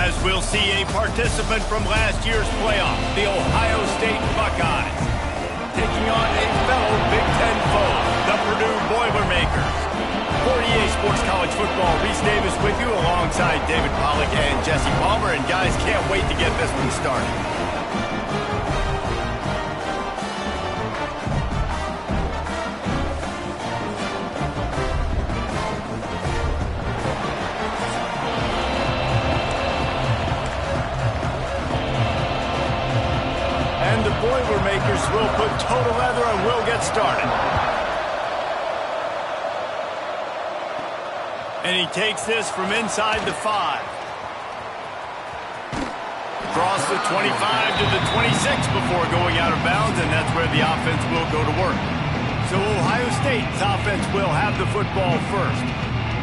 as we'll see a participant from last year's playoff, the Ohio State Buckeyes, taking on a fellow Big Ten foe, the Purdue Boilermakers. For EA Sports College Football, Reese Davis with you alongside David Pollack and Jesse Palmer, and guys, can't wait to get this one started. And the Boilermakers will put total leather and we'll get started. And he takes this from inside the 5. Across the 25 to the 26 before going out of bounds, and that's where the offense will go to work. So Ohio State's offense will have the football first.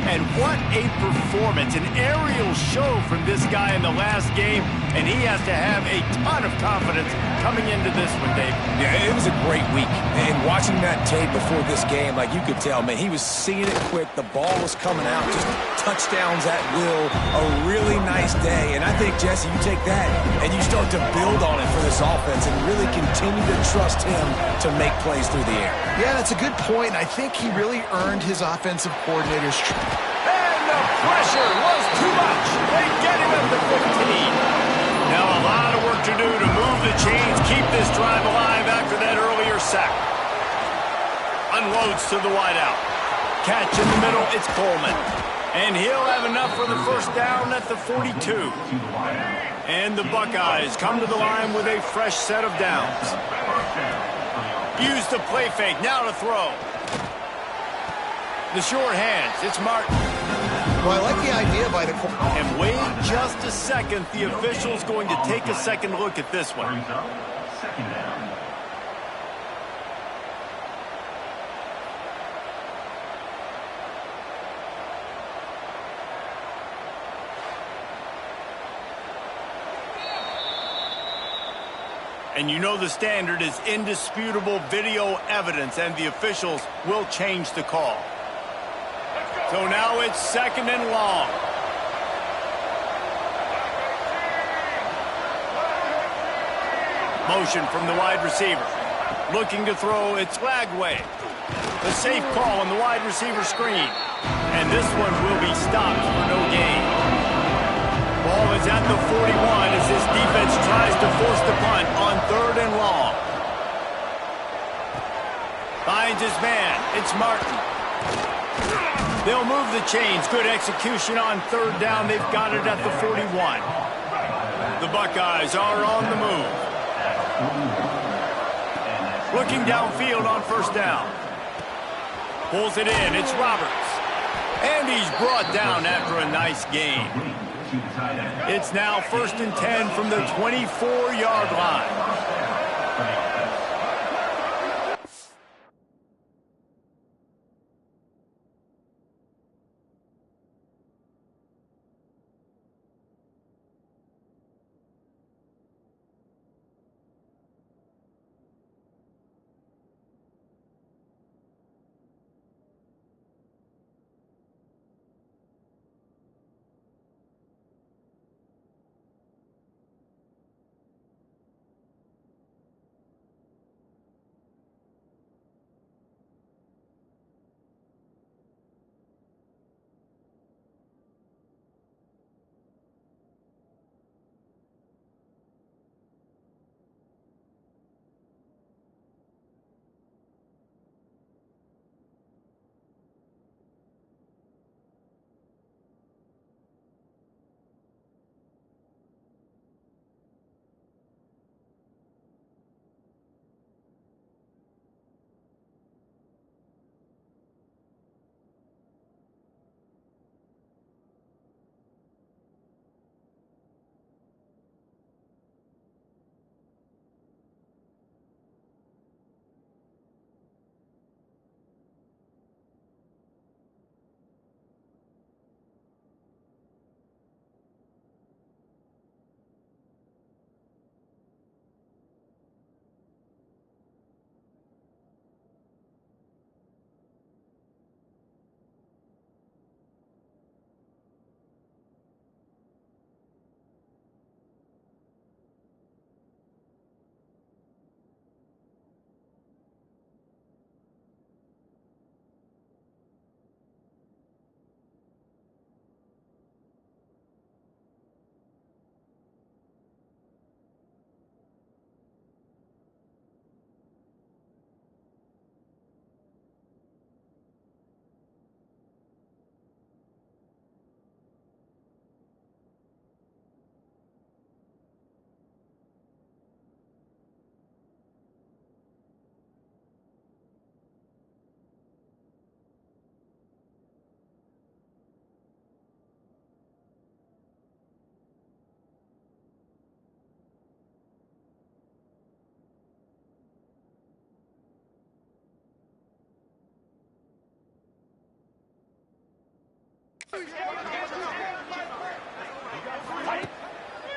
And what a performance, an aerial show from this guy in the last game, and he has to have a ton of confidence coming into this one, Dave. Yeah, it was a great week. And watching that tape before this game, like you could tell, man, he was seeing it quick. The ball was coming out, just touchdowns at will. A really nice day. And I think, Jesse, you take that and you start to build on it for this offense and really continue to trust him to make plays through the air. Yeah, that's a good point. I think he really earned his offensive coordinator's trust. And the pressure was too much. They get him at the 15. Now a lot of work to do to move the chains, keep this drive alive after that earlier sack. Unloads to the wideout. Catch in the middle, it's Coleman. And he'll have enough for the first down at the 42. And the Buckeyes come to the line with a fresh set of downs. Use the play fake, now to throw. The short hands, it's Martin. Well, I like the idea by the... And wait just a second, the official's going to take a second look at this one. And you know the standard is indisputable video evidence, and the officials will change the call. So now it's second and long. Motion from the wide receiver. Looking to throw, it's Lagway. The safe call on the wide receiver screen. And this one will be stopped for no gain. Ball is at the 41 as this defense tries to force the punt on third and long. Finds his man. It's Martin. They'll move the chains. Good execution on third down. They've got it at the 41. The Buckeyes are on the move. Looking downfield on first down. Pulls it in. It's Roberts. And he's brought down after a nice gain. It's now first and 10 from the 24-yard line.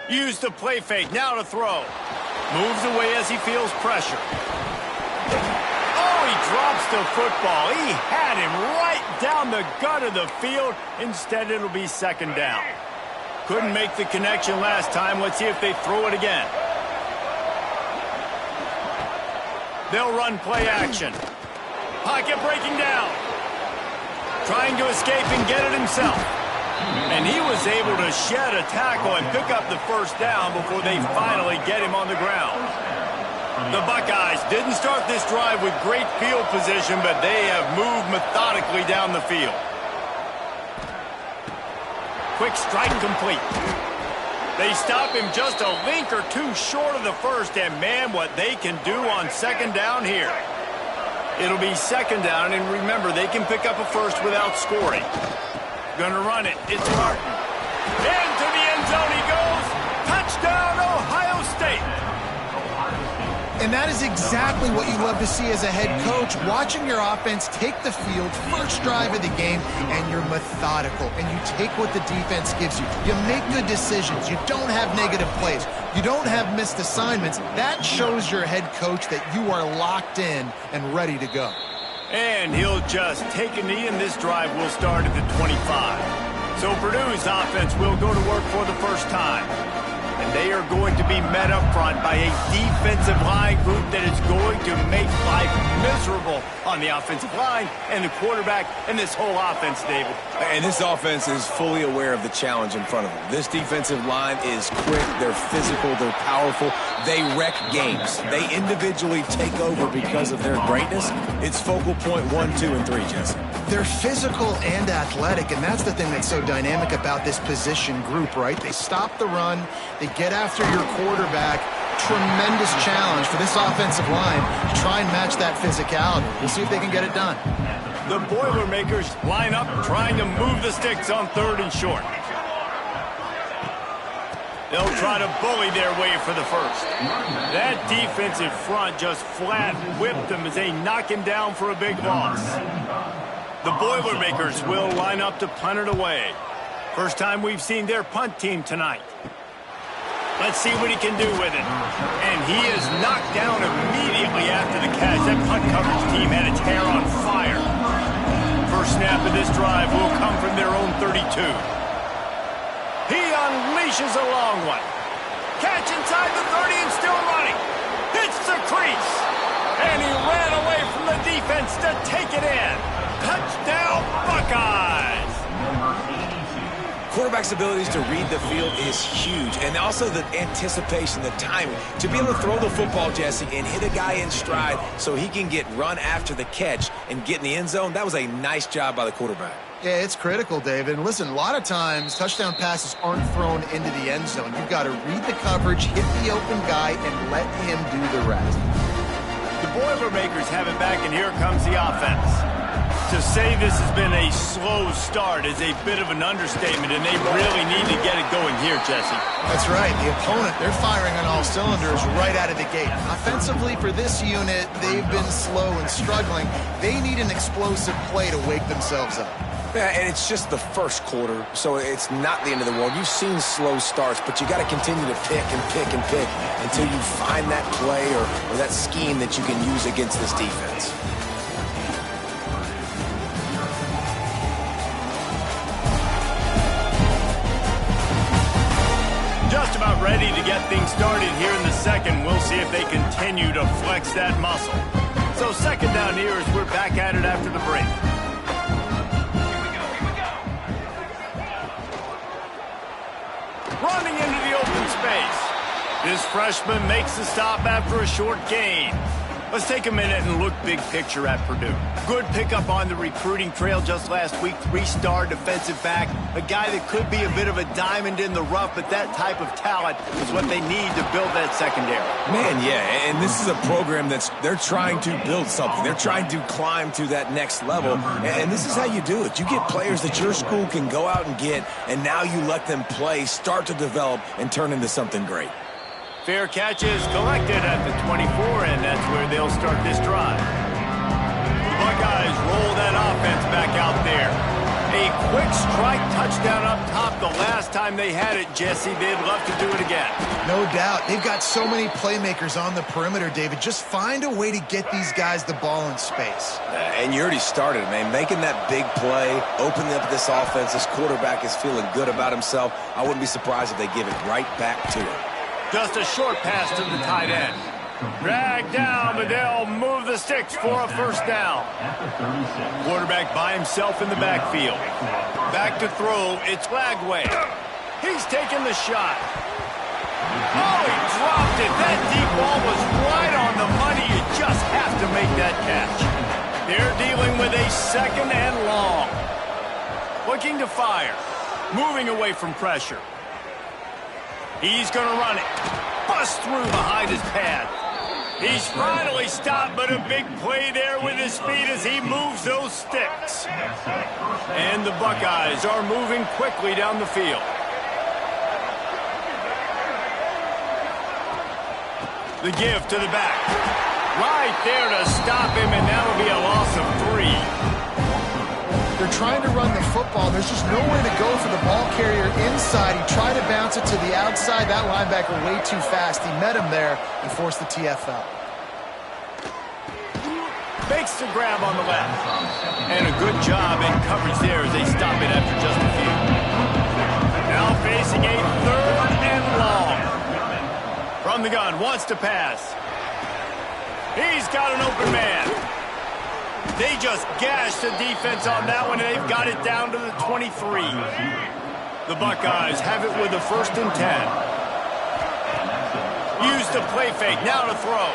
Use the play fake, now to throw. Moves away as he feels pressure. Oh, he drops the football. He had him right down the gut of the field. Instead, it'll be second down. Couldn't make the connection last time. Let's see if they throw it again. They'll run play action. Pocket breaking down. Trying to escape and get it himself. And he was able to shed a tackle and pick up the first down before they finally get him on the ground. The Buckeyes didn't start this drive with great field position, but they have moved methodically down the field. Quick strike complete. They stop him just a link or two short of the first, and man, what they can do on second down here. It'll be second down, and remember, they can pick up a first without scoring. Gonna run it. It's Martin. Into the end zone he goes. Touchdown, Ohio State. And that is exactly what you love to see as a head coach, watching your offense take the field, first drive of the game, and you're methodical, and you take what the defense gives you. You make good decisions. You don't have negative plays. You don't have missed assignments. That shows your head coach that you are locked in and ready to go. And he'll just take a knee, and this drive will start at the 25. So Purdue's offense will go to work for the first time. And they are going to be met up front by a defensive line group that is going to make life miserable on the offensive line and the quarterback and this whole offense, David. And this offense is fully aware of the challenge in front of them. This defensive line is quick, they're physical, they're powerful, they wreck games. They individually take over because of their greatness. It's focal point 1, 2, and 3, Jesse. They're physical and athletic, and that's the thing that's so dynamic about this position group, right? They stop the run, they get after your quarterback. Tremendous challenge for this offensive line to try and match that physicality. We'll see if they can get it done. The Boilermakers line up trying to move the sticks on 3rd and short. They'll try to bully their way for the first. That defensive front just flat whipped them as they knock him down for a big loss. The Boilermakers will line up to punt it away. First time we've seen their punt team tonight. Let's see what he can do with it. And he is knocked down immediately after the catch. That punt coverage team had its hair on fire. First snap of this drive will come from their own 32. He unleashes a long one. Catch inside the 30 and still running. Hits the crease. And he ran away from the defense to take it in. Touchdown, Buckeyes! Quarterback's abilities to read the field is huge, and also the anticipation, the timing. To be able to throw the football, Jesse, and hit a guy in stride so he can get run after the catch and get in the end zone, that was a nice job by the quarterback. Yeah, it's critical, David. And listen, a lot of times touchdown passes aren't thrown into the end zone. You've got to read the coverage, hit the open guy, and let him do the rest. The Boilermakers have it back, and here comes the offense. To say this has been a slow start is a bit of an understatement, and they really need to get it going here, Jesse. That's right. The opponent, they're firing on all cylinders right out of the gate. Offensively, for this unit, they've been slow and struggling. They need an explosive play to wake themselves up. Yeah, and it's just the first quarter, so it's not the end of the world. You've seen slow starts, but you got to continue to pick and pick and pick until you find that play or that scheme that you can use against this defense. Just about ready to get things started here in the second. We'll see if they continue to flex that muscle. So second down here as we're back at it after the break. Running into the open space. This freshman makes the stop after a short gain. Let's take a minute and look big picture at Purdue. Good pickup on the recruiting trail just last week. 3-star defensive back. A guy that could be a bit of a diamond in the rough, but that type of talent is what they need to build that secondary. Man, yeah, and this is a program they're trying to build something. They're trying to climb to that next level, and this is how you do it. You get players that your school can go out and get, and now you let them play, start to develop, and turn into something great. Fair catch is collected at the 24, and that's where they'll start this drive. The Buckeyes roll that offense back out there. A quick strike touchdown up top the last time they had it, Jesse. They'd love to do it again. No doubt. They've got so many playmakers on the perimeter, David. Just find a way to get these guys the ball in space. And you already started, man. Making that big play, opening up this offense. This quarterback is feeling good about himself. I wouldn't be surprised if they give it right back to him. Just a short pass to the tight end. Drag down, but they'll move the sticks for a first down. Quarterback by himself in the backfield. Back to throw, it's Lagway. He's taking the shot. Oh, he dropped it. That deep ball was right on the money. You just have to make that catch. They're dealing with a second and long. Looking to fire. Moving away from pressure. He's going to run it. Bust through behind his pad. He's finally stopped, but a big play there with his feet as he moves those sticks. And the Buckeyes are moving quickly down the field. The give to the back. Right there to stop him, and that'll be a loss of 3. They're trying to run the football. There's just nowhere to go for the ball carrier inside. He tried to bounce it to the outside. That linebacker way too fast. He met him there and forced the TFL. Makes the grab on the left. And a good job in coverage there as they stop it after just a few. Now facing a third and long. From the gun, wants to pass. He's got an open man. They just gashed the defense on that one, and they've got it down to the 23. The Buckeyes have it with a 1st and 10. Use the play fake, now to throw.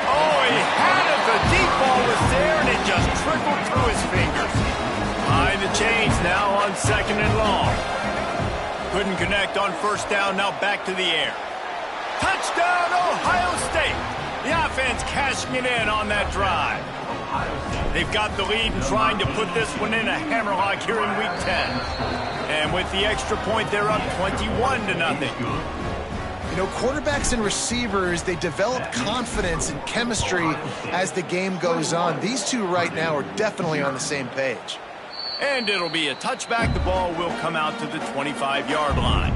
Oh, he had it. The deep ball was there, and it just trickled through his fingers. Behind the chains now on 2nd and long. Couldn't connect on 1st down, now back to the air. Touchdown, Ohio State. The offense cashing it in on that drive. They've got the lead and trying to put this one in a hammerlock here in Week 10. And with the extra point, they're up 21-0. You know, quarterbacks and receivers, they develop confidence and chemistry as the game goes on. These two right now are definitely on the same page. And it'll be a touchback. The ball will come out to the 25-yard line.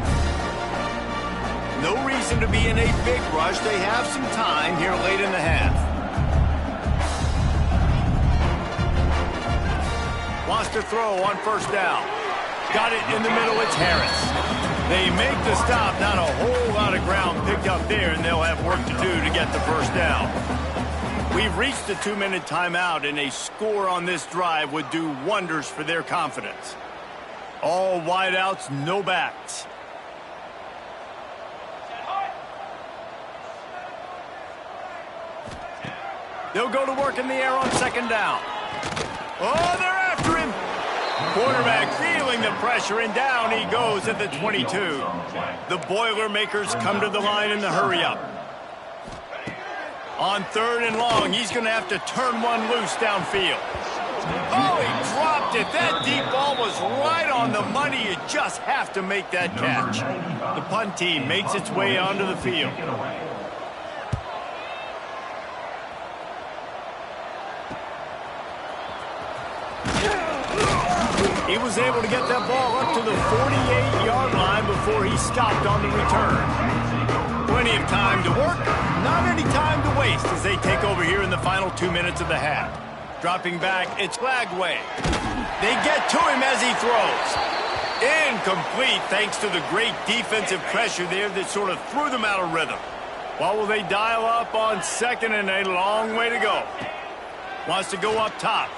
No reason to be in a big rush. They have some time here late in the half. Wants to throw on 1st down. Got it in the middle. It's Harris. They make the stop. Not a whole lot of ground picked up there, and they'll have work to do to get the 1st down. We've reached the 2-minute timeout, and a score on this drive would do wonders for their confidence. All wideouts, no backs. They'll go to work in the air on 2nd down. Oh, they're after him. Quarterback feeling the pressure, and down he goes at the 22. The Boilermakers come to the line in the hurry-up. On 3rd and long, he's going to have to turn one loose downfield. Oh, he dropped it. That deep ball was right on the money. You just have to make that catch. The punt team makes its way onto the field. He was able to get that ball up to the 48-yard line before he stopped on the return. Plenty of time to work, not any time to waste as they take over here in the final 2 minutes of the half. Dropping back, it's Lagway. They get to him as he throws. Incomplete thanks to the great defensive pressure there that sort of threw them out of rhythm. What will they dial up on 2nd and a long way to go? Wants to go up top.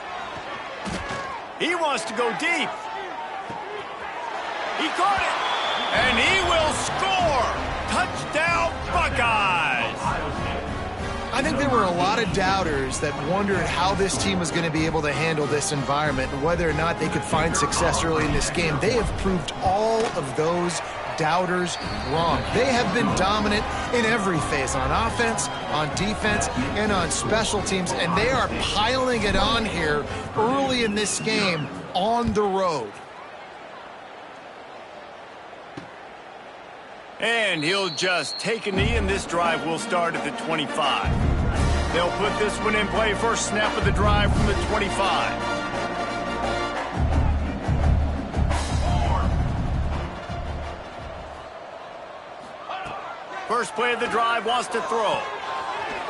He wants to go deep. He caught it. And he will score. Touchdown, Buckeyes. I think there were a lot of doubters that wondered how this team was going to be able to handle this environment and whether or not they could find success early in this game. They have proved all of those doubters wrong. They have been dominant in every phase, on offense, on defense, and on special teams, and they are piling it on here early in this game on the road. And he'll just take a knee, and this drive will start at the 25. They'll put this one in play. First snap of the drive from the 25. First play of the drive, wants to throw.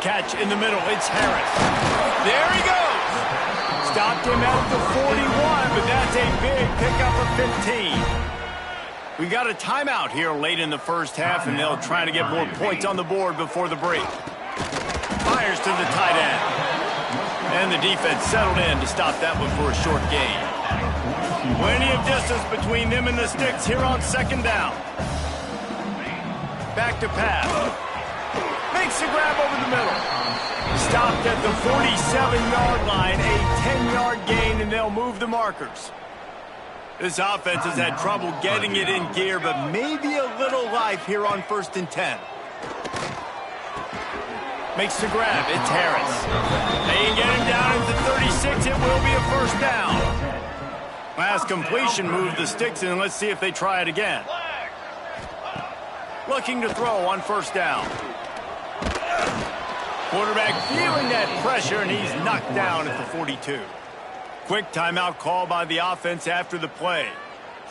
Catch in the middle, it's Harris. There he goes! Stopped him at the 41, but that's a big pickup of 15. We got a timeout here late in the first half, and they'll try to get more points on the board before the break. Fires to the tight end. And the defense settled in to stop that one for a short gain. Plenty of distance between them and the sticks here on second down. Back to pass. Makes the grab over the middle. Stopped at the 47-yard line, a 10-yard gain, and they'll move the markers. This offense has had trouble getting it in gear, but maybe a little life here on 1st and 10. Makes the grab. It's Harris. They can get him down at the 36. It will be a first down. Last completion moved the sticks, and let's see if they try it again. Looking to throw on first down. Quarterback feeling that pressure, and he's knocked down at the 42. Quick timeout call by the offense after the play.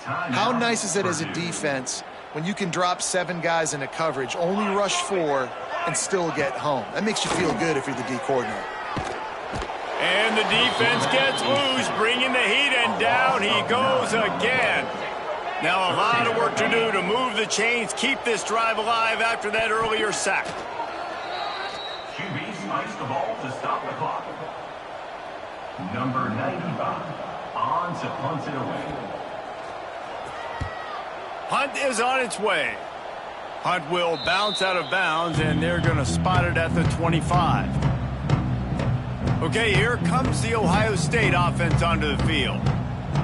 How nice is it as a defense when you can drop 7 guys into coverage, only rush 4, and still get home? That makes you feel good if you're the D coordinator. And the defense gets loose, bringing the heat, and down he goes again. Now a lot of work to do to move the chains, keep this drive alive after that earlier sack. QB spikes the ball to stop the clock. Number 95 on to punt it away. Punt is on its way. Punt will bounce out of bounds, and they're going to spot it at the 25. Okay, here comes the Ohio State offense onto the field.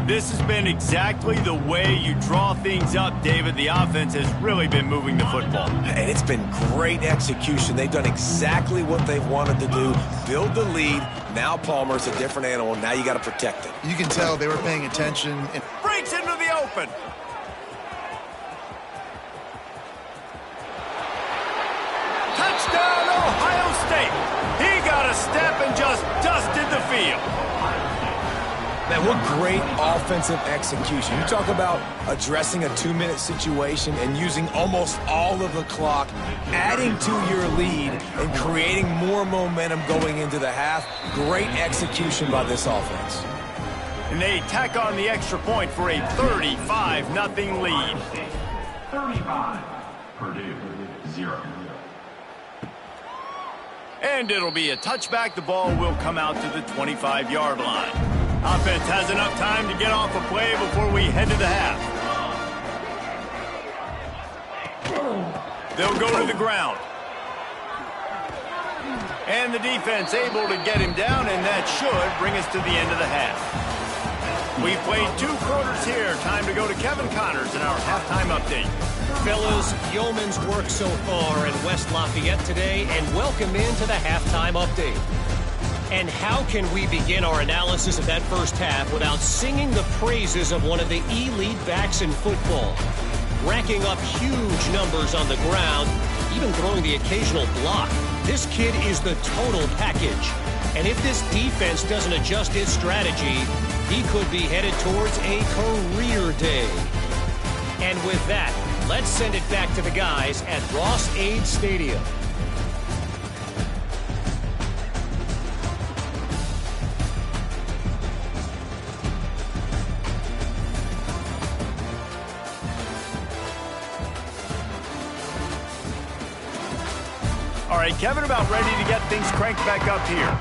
This has been exactly the way you draw things up, David. The offense has really been moving the football. And it's been great execution. They've done exactly what they've wanted to do. Build the lead. Now Palmer's a different animal. Now you got to protect it. You can tell they were paying attention. And breaks into the open. Touchdown, Ohio State. He got a step and just dusted the field. Man, what great offensive execution. You talk about addressing a 2-minute situation and using almost all of the clock, adding to your lead, and creating more momentum going into the half. Great execution by this offense. And they tack on the extra point for a 35-0 lead. 35, Purdue, 0. And it'll be a touchback. The ball will come out to the 25-yard line. Offense has enough time to get off a play before we head to the half. They'll go to the ground. And the defense able to get him down, and that should bring us to the end of the half. We've played 2 quarters here. Time to go to Kevin Connors in our halftime update. Fellas, yeoman's work so far in West Lafayette today, and welcome into the halftime update. And how can we begin our analysis of that first half without singing the praises of one of the elite backs in football? Racking up huge numbers on the ground, even throwing the occasional block. This kid is the total package. And if this defense doesn't adjust its strategy, he could be headed towards a career day. And with that, let's send it back to the guys at Ross-Ade Stadium. All right, Kevin, about ready to get things cranked back up here.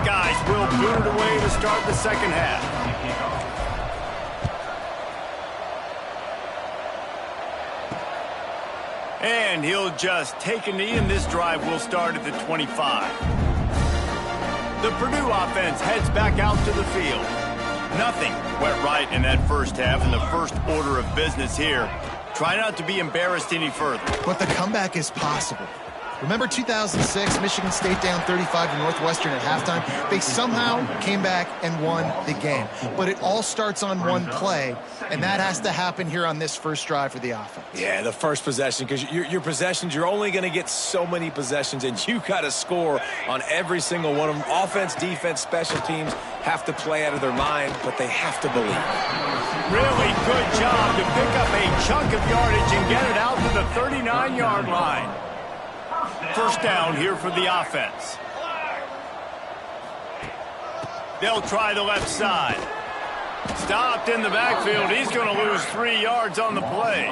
Buckeyes will boot it away to start the second half. And he'll just take a knee, and this drive will start at the 25. The Purdue offense heads back out to the field. Nothing went right in that first half, and the first order of business here. Try not to be embarrassed any further. But the comeback is possible. Remember 2006, Michigan State down 35 to Northwestern at halftime? They somehow came back and won the game. But it all starts on one play, and that has to happen here on this first drive for the offense. Yeah, the first possession, because your possessions, you're only going to get so many possessions, and you got to score on every single one of them. Offense, defense, special teams have to play out of their mind, but they have to believe. Really good job to pick up a chunk of yardage and get it out to the 39-yard line. First down here for the offense. They'll try the left side. Stopped in the backfield. He's going to lose 3 yards on the play.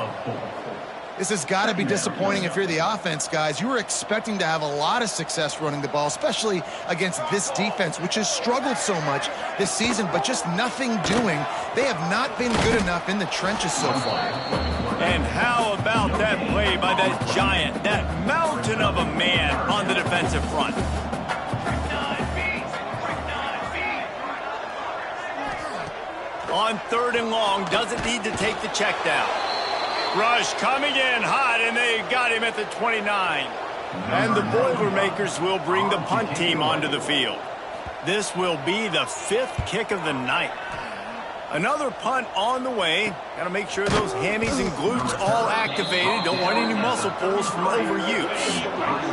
This has got to be disappointing if you're the offense, guys. You were expecting to have a lot of success running the ball, especially against this defense, which has struggled so much this season, but just nothing doing. They have not been good enough in the trenches so far. And how about that play by that giant, that mountain of a man on the defensive front? On 3rd and long, doesn't need to take the check down. Rush coming in hot, and they got him at the 29. And the Boilermakers will bring the punt team onto the field. This will be the 5th kick of the night. Another punt on the way. Got to make sure those hammies and glutes all activated. Don't want any muscle pulls from overuse.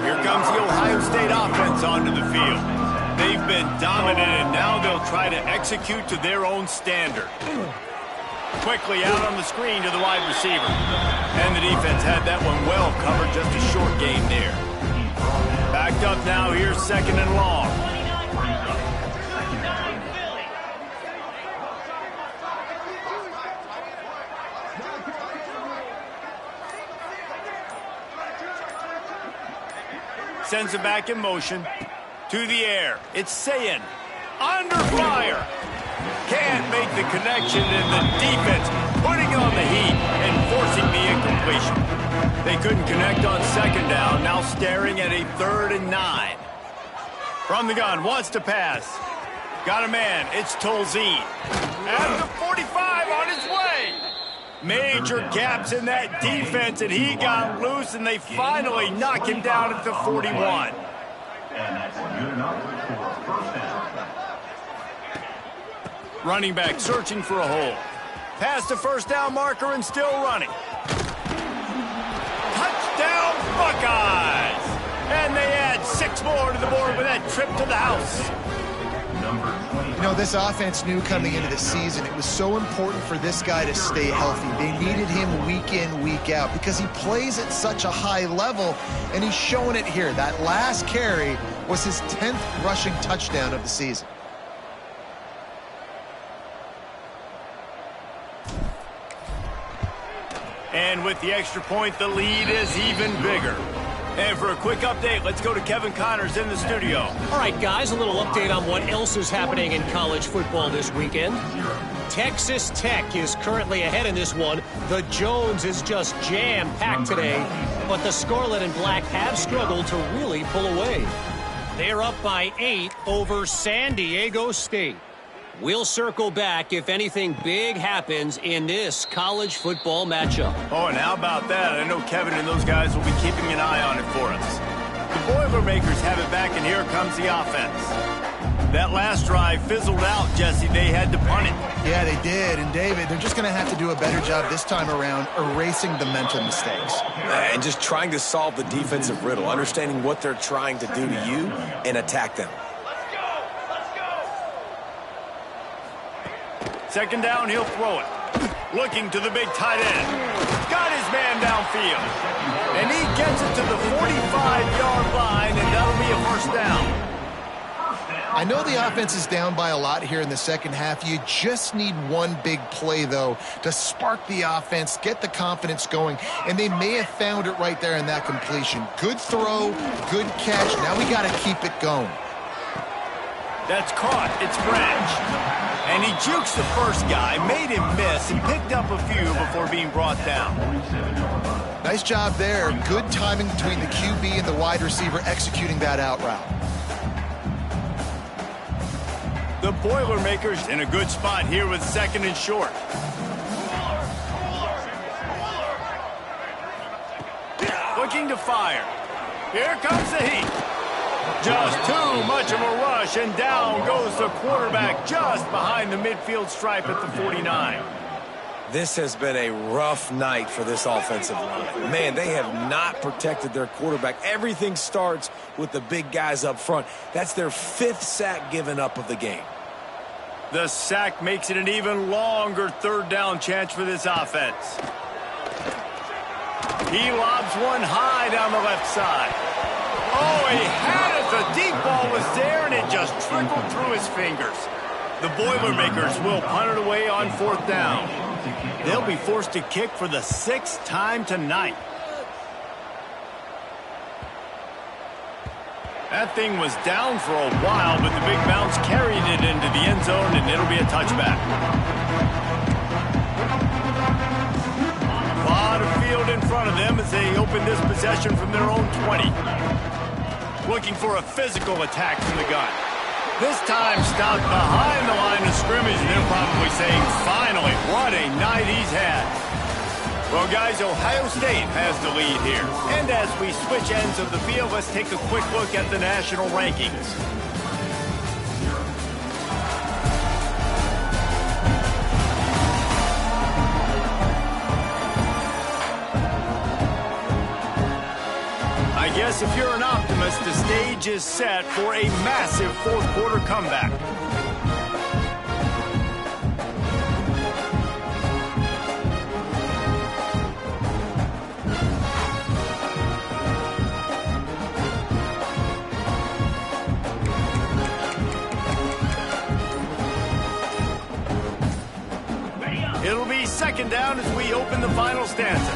Here comes the Ohio State offense onto the field. They've been dominant, and now they'll try to execute to their own standard. Quickly out on the screen to the wide receiver. And the defense had that one well covered, just a short gain there. Backed up now, here's 2nd and long. Sends it back in motion. To the air. It's Sayin. Under fire. Can't make the connection, and the defense putting on the heat and forcing the incompletion. They couldn't connect on 2nd down. Now staring at a 3rd and 9. From the gun, wants to pass. Got a man. It's Tolzien. At the 45 on his way. Major gaps in that defense, and he got loose, and they finally knock him down at the 41. And that's good enough for 1st down. Running back searching for a hole. Past the 1st down marker and still running. Touchdown Buckeyes! And they add 6 more to the board with that trip to the house. You know, this offense knew coming into the season it was so important for this guy to stay healthy. They needed him week in, week out because he plays at such a high level, and he's showing it here. That last carry was his 10th rushing touchdown of the season. And with the extra point, the lead is even bigger. And for a quick update, let's go to Kevin Connors in the studio. All right, guys, a little update on what else is happening in college football this weekend. Texas Tech is currently ahead in this one. The Jones is just jam-packed today, but the Scarlet and Black have struggled to really pull away. They're up by 8 over San Diego State. We'll circle back if anything big happens in this college football matchup. Oh, and how about that? I know Kevin and those guys will be keeping an eye on it for us. The Boilermakers have it back, and here comes the offense. That last drive fizzled out, Jesse. They had to punt it. Yeah, they did. And, David, they're just going to have to do a better job this time around erasing the mental mistakes. And just trying to solve the defensive riddle, understanding what they're trying to do to you and attack them. 2nd down, he'll throw it. Looking to the big tight end. Got his man downfield. And he gets it to the 45-yard line, and that'll be a 1st down. I know the offense is down by a lot here in the second half. You just need one big play, though, to spark the offense, get the confidence going, and they may have found it right there in that completion. Good throw, good catch. Now we got to keep it going. That's caught. It's Branch. And he jukes the first guy, made him miss, and picked up a few before being brought down. Nice job there. Good timing between the QB and the wide receiver executing that out route. The Boilermakers in a good spot here with 2nd and short. Looking to fire. Here comes the heat. Just too much of a rush, and down goes the quarterback just behind the midfield stripe at the 49. This has been a rough night for this offensive line. Man, they have not protected their quarterback. Everything starts with the big guys up front. That's their 5th sack given up of the game. The sack makes it an even longer 3rd down chance for this offense. He lobs one high down the left side. Oh, he had it. The deep ball was there, and it just trickled through his fingers. The Boilermakers will punt it away on 4th down. They'll be forced to kick for the 6th time tonight. That thing was down for a while, but the big bounce carried it into the end zone, and it'll be a touchback. A lot of field in front of them as they open this possession from their own 20. Looking for a physical attack from the gun. This time stopped behind the line of scrimmage, and they're probably saying, finally, what a night he's had. Well, guys, Ohio State has the lead here. And as we switch ends of the field, let's take a quick look at the national rankings. I guess if you're an optimist, the stage is set for a massive 4th quarter comeback. It'll be 2nd down as we open the final stanza.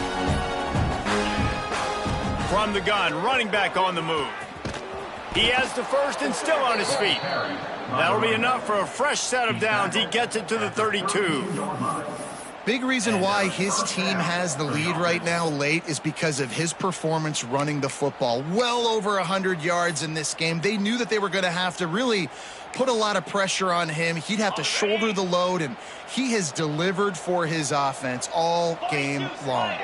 From the gun, running back on the move. He has the first and still on his feet. That'll be enough for a fresh set of downs. He gets it to the 32. Big reason why his team has the lead right now late is because of his performance running the football. Well over 100 yards in this game. They knew that they were going to have to really put a lot of pressure on him. He'd have to shoulder the load, and he has delivered for his offense all game long.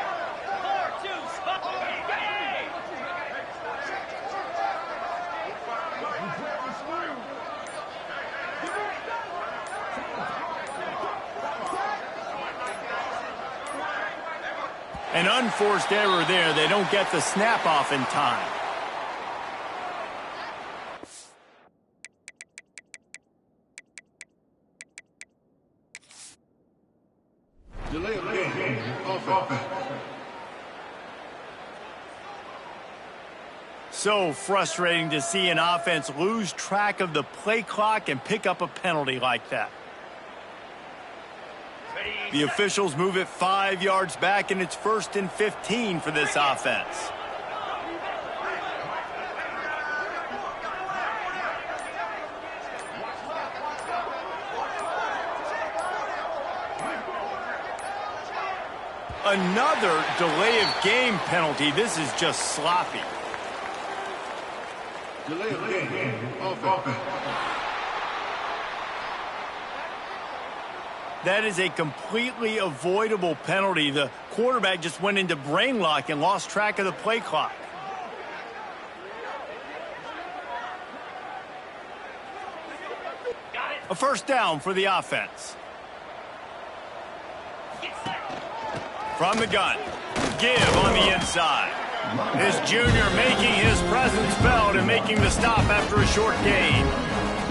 An unforced error there. They don't get the snap off in time. Delay of game. Offense. So frustrating to see an offense lose track of the play clock and pick up a penalty like that. The officials move it 5 yards back, and it's 1st and 15 for this offense. Another delay of game penalty. This is just sloppy. Delay of game. Offense. That is a completely avoidable penalty. The quarterback just went into brain lock and lost track of the play clock. A 1st down for the offense. From the gun, give on the inside. This junior making his presence felt and making the stop after a short gain.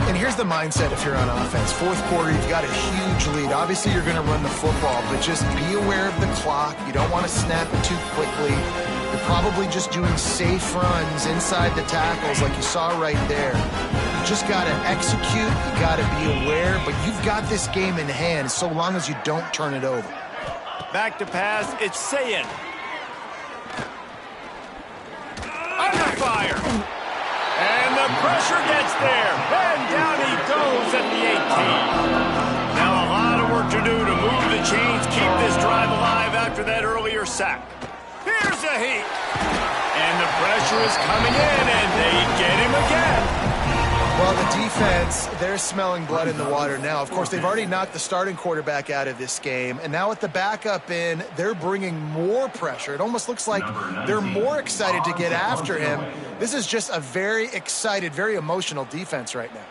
And here's the mindset if you're on offense. 4th quarter, you've got a huge lead. Obviously, you're going to run the football, but just be aware of the clock. You don't want to snap it too quickly. You're probably just doing safe runs inside the tackles like you saw right there. You just got to execute. You got to be aware, but you've got this game in hand so long as you don't turn it over. Back to pass, it's Sayin. Under fire. And the pressure gets there. And down he keep this drive alive after that earlier sack. Here's a heat. And the pressure is coming in, and they get him again. Well, the defense, they're smelling blood in the water now. Of course, they've already knocked the starting quarterback out of this game, and now with the backup in, they're bringing more pressure. It almost looks like they're more excited to get after him. This is just a very excited, very emotional defense right now.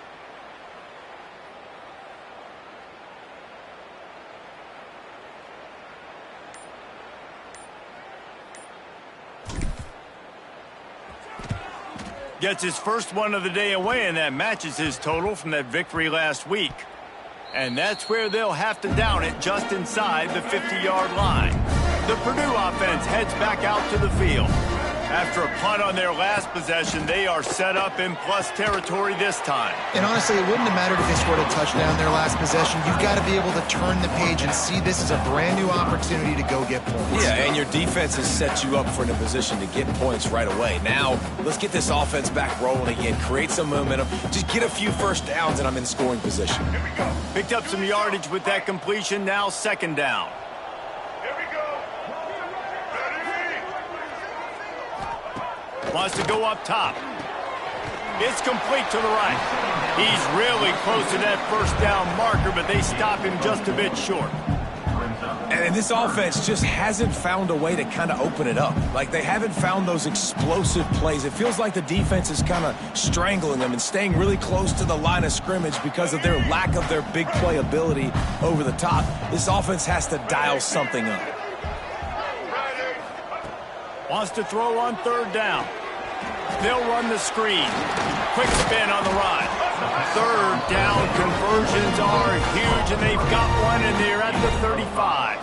Gets his first one of the day away, and that matches his total from that victory last week. And that's where they'll have to down it, just inside the 50-yard line. The Purdue offense heads back out to the field. After a punt on their last possession, they are set up in plus territory this time. And honestly, it wouldn't have mattered if they scored a touchdown their last possession. You've got to be able to turn the page and see this as a brand new opportunity to go get points. Yeah, and your defense has set you up for a position to get points right away. Now, let's get this offense back rolling again, create some momentum, just get a few first downs, and I'm in scoring position. Here we go. Picked up some yardage with that completion, now second down. Wants to go up top. It's complete to the right. He's really close to that first down marker, but they stop him just a bit short. And this offense just hasn't found a way to kind of open it up. Like, they haven't found those explosive plays. It feels like the defense is kind of strangling them and staying really close to the line of scrimmage because of their lack of their big play ability over the top. This offense has to dial something up. Wants to throw on third down. They'll run the screen. Quick spin on the run. Third down conversions are huge, and they've got one, and they're at the 35.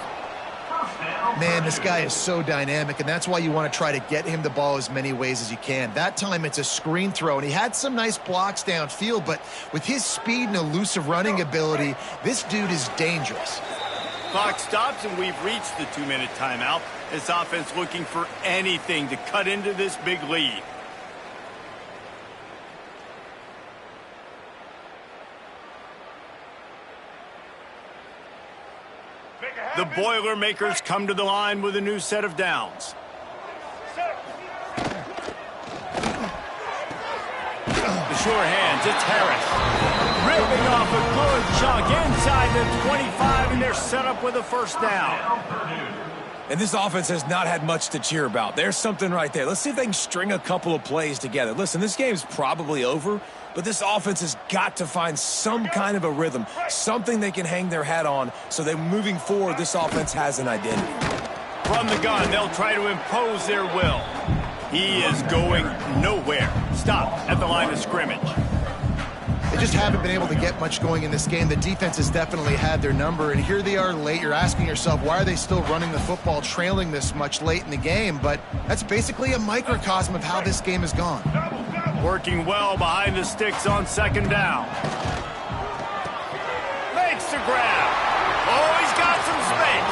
Man, this guy is so dynamic, and that's why you want to try to get him the ball as many ways as you can. That time it's a screen throw, and he had some nice blocks downfield, but with his speed and elusive running ability, this dude is dangerous. Clock stops, and we've reached the 2-minute timeout. This offense looking for anything to cut into this big lead. The Boilermakers come to the line with a new set of downs. The sure hands, it's Harris. Ripping off a good chunk inside the 25, and they're set up with a first down. And this offense has not had much to cheer about. There's something right there. Let's see if they can string a couple of plays together. Listen, this game's probably over, but this offense has got to find some kind of a rhythm, something they can hang their hat on, so that moving forward, this offense has an identity. From the gun, they'll try to impose their will. He is going nowhere. Stop at the line of scrimmage. They just haven't been able to get much going in this game. The defense has definitely had their number, and here they are late. You're asking yourself, why are they still running the football, trailing this much late in the game? But that's basically a microcosm of how this game has gone. Working well behind the sticks on second down. Makes the grab. Oh, he's got some space.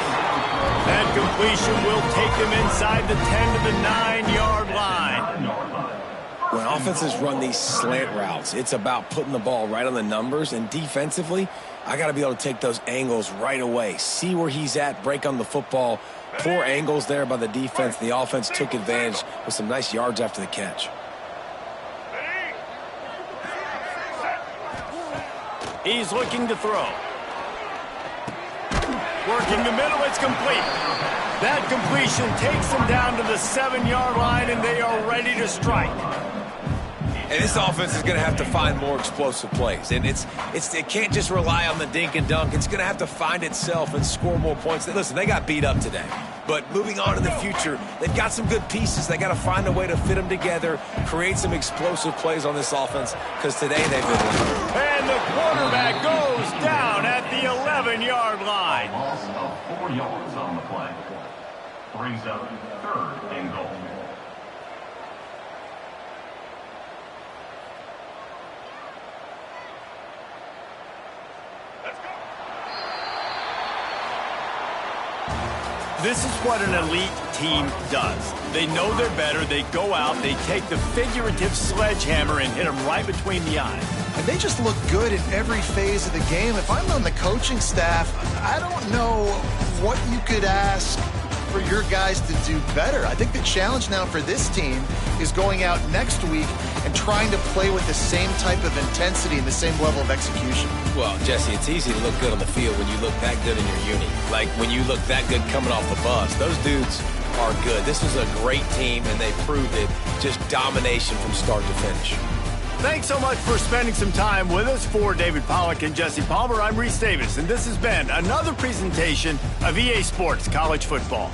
That completion will take him inside the 10 to the 9-yard line. When offenses run these slant routes, it's about putting the ball right on the numbers, and defensively, I got to be able to take those angles right away, see where he's at, break on the football. Poor angles there by the defense. The offense took advantage with some nice yards after the catch. He's looking to throw. Working the middle, it's complete. That completion takes them down to the 7-yard line, and they are ready to strike. And this offense is going to have to find more explosive plays. And it can't just rely on the dink and dunk. It's going to have to find itself and score more points. Listen, they got beat up today. But moving on in the future, they've got some good pieces. They got to find a way to fit them together, create some explosive plays on this offense, because today they've been winning. And the quarterback goes down at the 11-yard line. Loss of 4 yards on the play. Brings up third and goal. This is what an elite team does. They know they're better. They go out, they take the figurative sledgehammer and hit them right between the eyes. And they just look good in every phase of the game. If I'm on the coaching staff, I don't know what you could ask for your guys to do better. I think the challenge now for this team is going out next week and trying to play with the same type of intensity and the same level of execution. Well, Jesse, it's easy to look good on the field when you look that good in your uni. Like when you look that good coming off the bus. Those dudes are good. This is a great team, and they proved it. Just domination from start to finish. Thanks so much for spending some time with us. For David Pollack and Jesse Palmer, I'm Reese Davis, and this has been another presentation of EA Sports College Football.